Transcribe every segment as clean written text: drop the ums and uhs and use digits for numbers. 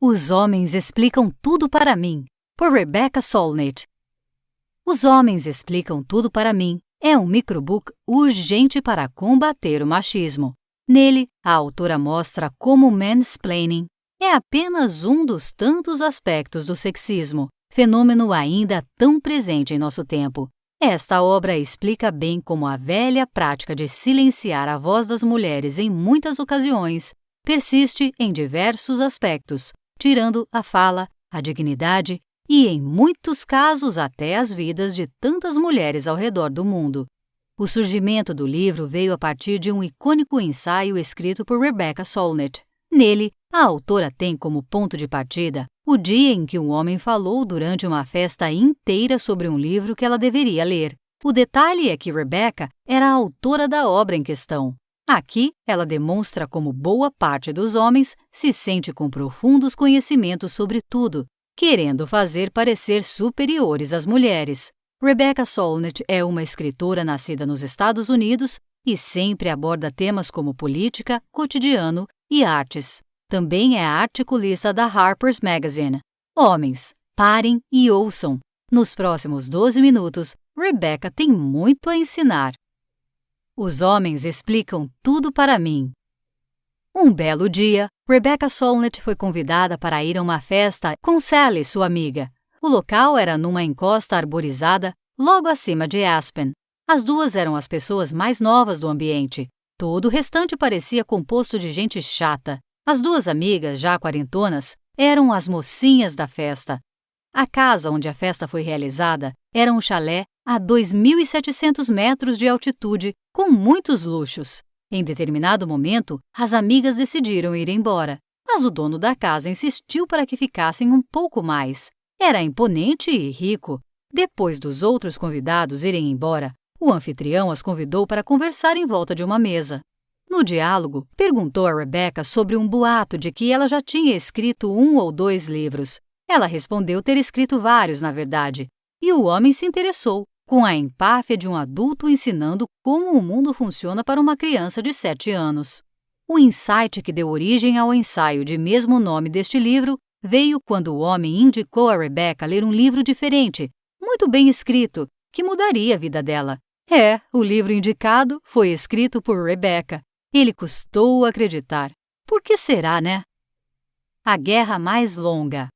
Os Homens Explicam Tudo para Mim, por Rebecca Solnit. Os Homens Explicam Tudo para Mim é um microbook urgente para combater o machismo. Nele, a autora mostra como o mansplaining é apenas um dos tantos aspectos do sexismo, fenômeno ainda tão presente em nosso tempo. Esta obra explica bem como a velha prática de silenciar a voz das mulheres em muitas ocasiões persiste em diversos aspectos, tirando a fala, a dignidade e, em muitos casos, até as vidas de tantas mulheres ao redor do mundo. O surgimento do livro veio a partir de um icônico ensaio escrito por Rebecca Solnit. Nele, a autora tem como ponto de partida o dia em que um homem falou durante uma festa inteira sobre um livro que ela deveria ler. O detalhe é que Rebecca era a autora da obra em questão. Aqui, ela demonstra como boa parte dos homens se sente com profundos conhecimentos sobre tudo, querendo fazer parecer superiores às mulheres. Rebecca Solnit é uma escritora nascida nos Estados Unidos e sempre aborda temas como política, cotidiano e artes. Também é a articulista da Harper's Magazine. Homens, parem e ouçam. Nos próximos 12 minutos, Rebecca tem muito a ensinar. Os Homens Explicam Tudo para Mim. Um belo dia, Rebecca Solnit foi convidada para ir a uma festa com Sally, sua amiga. O local era numa encosta arborizada, logo acima de Aspen. As duas eram as pessoas mais novas do ambiente. Todo o restante parecia composto de gente chata. As duas amigas, já quarentonas, eram as mocinhas da festa. A casa onde a festa foi realizada era um chalé a 2.700 metros de altitude, com muitos luxos. Em determinado momento, as amigas decidiram ir embora, mas o dono da casa insistiu para que ficassem um pouco mais. Era imponente e rico. Depois dos outros convidados irem embora, o anfitrião as convidou para conversar em volta de uma mesa. No diálogo, perguntou a Rebecca sobre um boato de que ela já tinha escrito 1 ou 2 livros. Ela respondeu ter escrito vários, na verdade, e o homem se interessou, com a empáfia de um adulto ensinando como o mundo funciona para uma criança de 7 anos. O insight que deu origem ao ensaio de mesmo nome deste livro veio quando o homem indicou a Rebecca ler um livro diferente, muito bem escrito, que mudaria a vida dela. O livro indicado foi escrito por Rebecca. Ele custou acreditar. Por que será, né? A Guerra Mais Longa.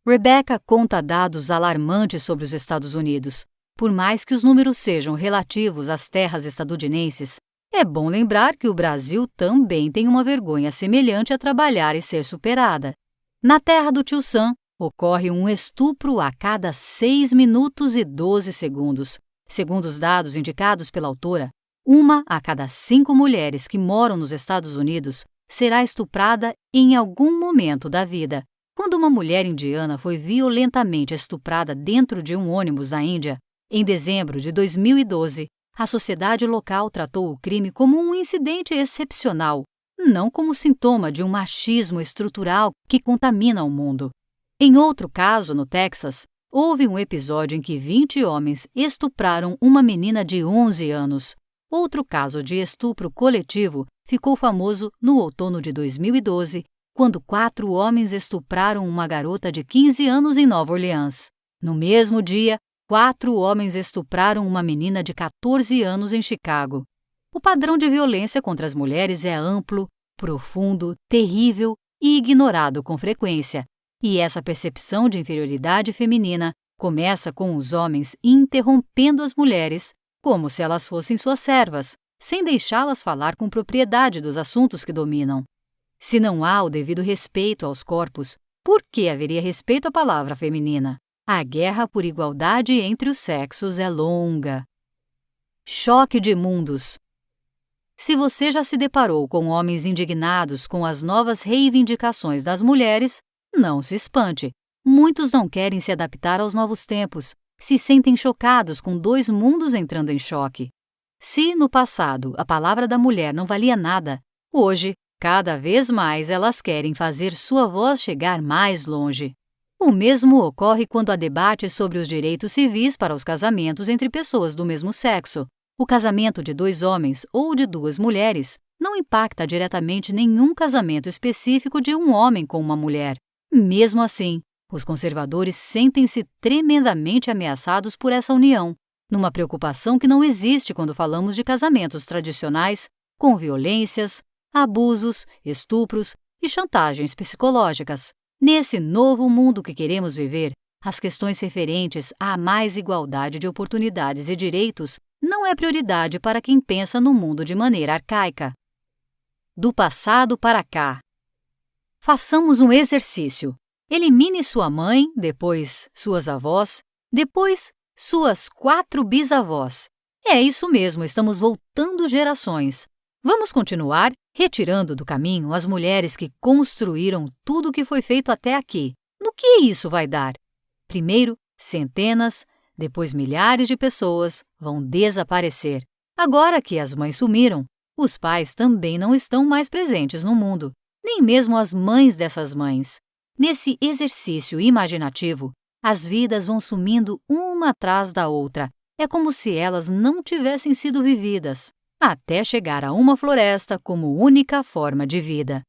Rebecca conta dados alarmantes sobre os Estados Unidos. Por mais que os números sejam relativos às terras estadunidenses, é bom lembrar que o Brasil também tem uma vergonha semelhante a trabalhar e ser superada. Na terra do tio Sam, ocorre um estupro a cada 6 minutos e 12 segundos. Segundo os dados indicados pela autora, 1 a cada 5 mulheres que moram nos Estados Unidos será estuprada em algum momento da vida. Quando uma mulher indiana foi violentamente estuprada dentro de um ônibus na Índia, em dezembro de 2012, a sociedade local tratou o crime como um incidente excepcional, não como sintoma de um machismo estrutural que contamina o mundo. Em outro caso, no Texas, houve um episódio em que 20 homens estupraram uma menina de 11 anos. Outro caso de estupro coletivo ficou famoso no outono de 2012, quando 4 homens estupraram uma garota de 15 anos em Nova Orleans. No mesmo dia, 4 homens estupraram uma menina de 14 anos em Chicago. O padrão de violência contra as mulheres é amplo, profundo, terrível e ignorado com frequência. E essa percepção de inferioridade feminina começa com os homens interrompendo as mulheres como se elas fossem suas servas, sem deixá-las falar com propriedade dos assuntos que dominam. Se não há o devido respeito aos corpos, por que haveria respeito à palavra feminina? A guerra por igualdade entre os sexos é longa. Choque de mundos. Se você já se deparou com homens indignados com as novas reivindicações das mulheres, não se espante. Muitos não querem se adaptar aos novos tempos, se sentem chocados com 2 mundos entrando em choque. Se, no passado, a palavra da mulher não valia nada, hoje, cada vez mais elas querem fazer sua voz chegar mais longe. O mesmo ocorre quando há debate sobre os direitos civis para os casamentos entre pessoas do mesmo sexo. O casamento de 2 homens ou de 2 mulheres não impacta diretamente nenhum casamento específico de um homem com uma mulher. Mesmo assim, os conservadores sentem-se tremendamente ameaçados por essa união, numa preocupação que não existe quando falamos de casamentos tradicionais, com violências, abusos, estupros e chantagens psicológicas. Nesse novo mundo que queremos viver, as questões referentes à mais igualdade de oportunidades e direitos não é prioridade para quem pensa no mundo de maneira arcaica. Do passado para cá. Façamos um exercício. Elimine sua mãe, depois suas avós, depois suas 4 bisavós. É isso mesmo, estamos voltando gerações. Vamos continuar retirando do caminho as mulheres que construíram tudo o que foi feito até aqui. No que isso vai dar? Primeiro, centenas, depois milhares de pessoas vão desaparecer. Agora que as mães sumiram, os pais também não estão mais presentes no mundo, nem mesmo as mães dessas mães. Nesse exercício imaginativo, as vidas vão sumindo uma atrás da outra. É como se elas não tivessem sido vividas, até chegar a uma floresta como única forma de vida.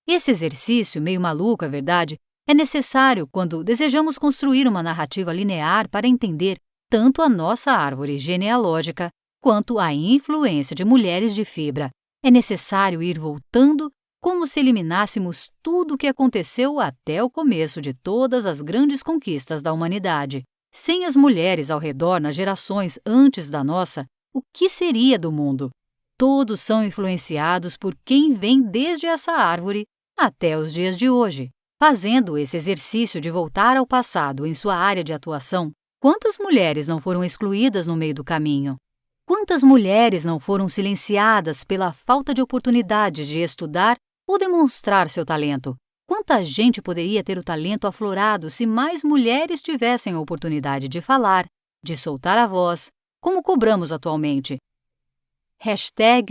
Esse exercício, meio maluco, é verdade, é necessário quando desejamos construir uma narrativa linear para entender tanto a nossa árvore genealógica quanto a influência de mulheres de fibra. É necessário ir voltando como se eliminássemos tudo o que aconteceu até o começo de todas as grandes conquistas da humanidade. Sem as mulheres ao redor nas gerações antes da nossa, o que seria do mundo? Todos são influenciados por quem vem desde essa árvore até os dias de hoje. Fazendo esse exercício de voltar ao passado em sua área de atuação, quantas mulheres não foram excluídas no meio do caminho? Quantas mulheres não foram silenciadas pela falta de oportunidades de estudar ou demonstrar seu talento? Quanta gente poderia ter o talento aflorado se mais mulheres tivessem a oportunidade de falar, de soltar a voz, como cobramos atualmente?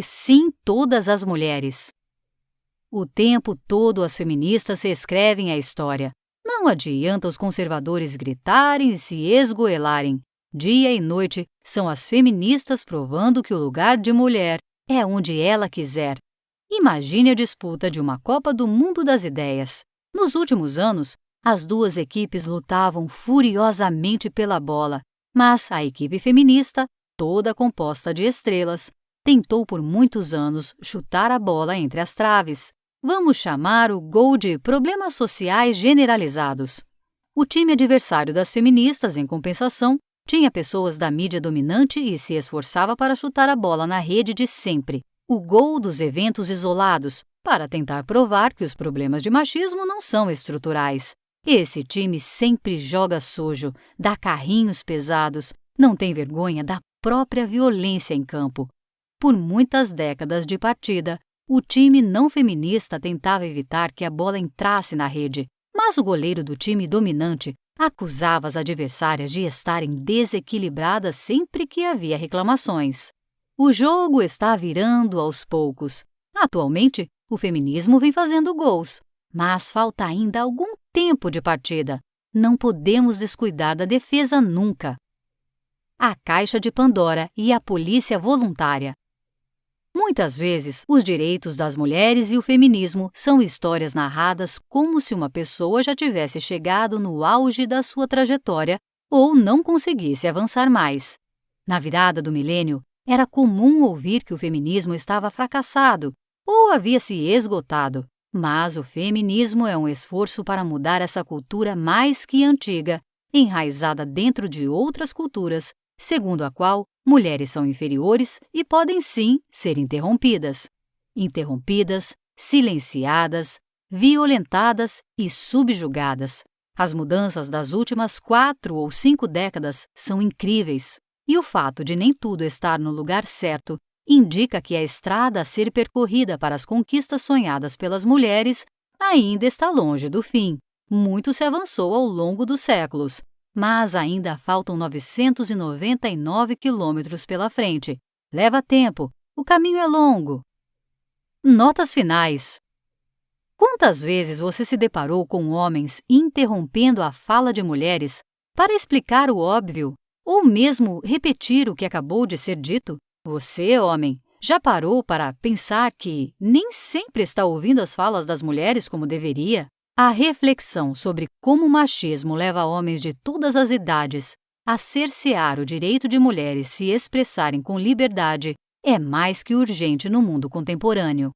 #Sim todas as mulheres. O tempo todo as feministas reescrevem a história. Não adianta os conservadores gritarem e se esgoelarem. Dia e noite são as feministas provando que o lugar de mulher é onde ela quiser. Imagine a disputa de uma Copa do Mundo das Ideias. Nos últimos anos, as duas equipes lutavam furiosamente pela bola, mas a equipe feminista, toda composta de estrelas, tentou por muitos anos chutar a bola entre as traves. Vamos chamar o gol de problemas sociais generalizados. O time adversário das feministas, em compensação, tinha pessoas da mídia dominante e se esforçava para chutar a bola na rede de sempre. O gol dos eventos isolados, para tentar provar que os problemas de machismo não são estruturais. Esse time sempre joga sujo, dá carrinhos pesados, não tem vergonha da própria violência em campo. Por muitas décadas de partida, o time não feminista tentava evitar que a bola entrasse na rede, mas o goleiro do time dominante acusava as adversárias de estarem desequilibradas sempre que havia reclamações. O jogo está virando aos poucos. Atualmente, o feminismo vem fazendo gols, mas falta ainda algum tempo de partida. Não podemos descuidar da defesa nunca. A Caixa de Pandora e a Polícia Voluntária. Muitas vezes, os direitos das mulheres e o feminismo são histórias narradas como se uma pessoa já tivesse chegado no auge da sua trajetória ou não conseguisse avançar mais. Na virada do milênio, era comum ouvir que o feminismo estava fracassado ou havia se esgotado, mas o feminismo é um esforço para mudar essa cultura mais que antiga, enraizada dentro de outras culturas, segundo a qual mulheres são inferiores e podem sim ser interrompidas. Interrompidas, silenciadas, violentadas e subjugadas. As mudanças das últimas 4 ou 5 décadas são incríveis, e o fato de nem tudo estar no lugar certo indica que a estrada a ser percorrida para as conquistas sonhadas pelas mulheres ainda está longe do fim. Muito se avançou ao longo dos séculos, mas ainda faltam 999 quilômetros pela frente. Leva tempo, o caminho é longo. Notas finais. Quantas vezes você se deparou com homens interrompendo a fala de mulheres para explicar o óbvio, ou mesmo repetir o que acabou de ser dito? Você, homem, já parou para pensar que nem sempre está ouvindo as falas das mulheres como deveria? A reflexão sobre como o machismo leva homens de todas as idades a cercear o direito de mulheres se expressarem com liberdade é mais que urgente no mundo contemporâneo.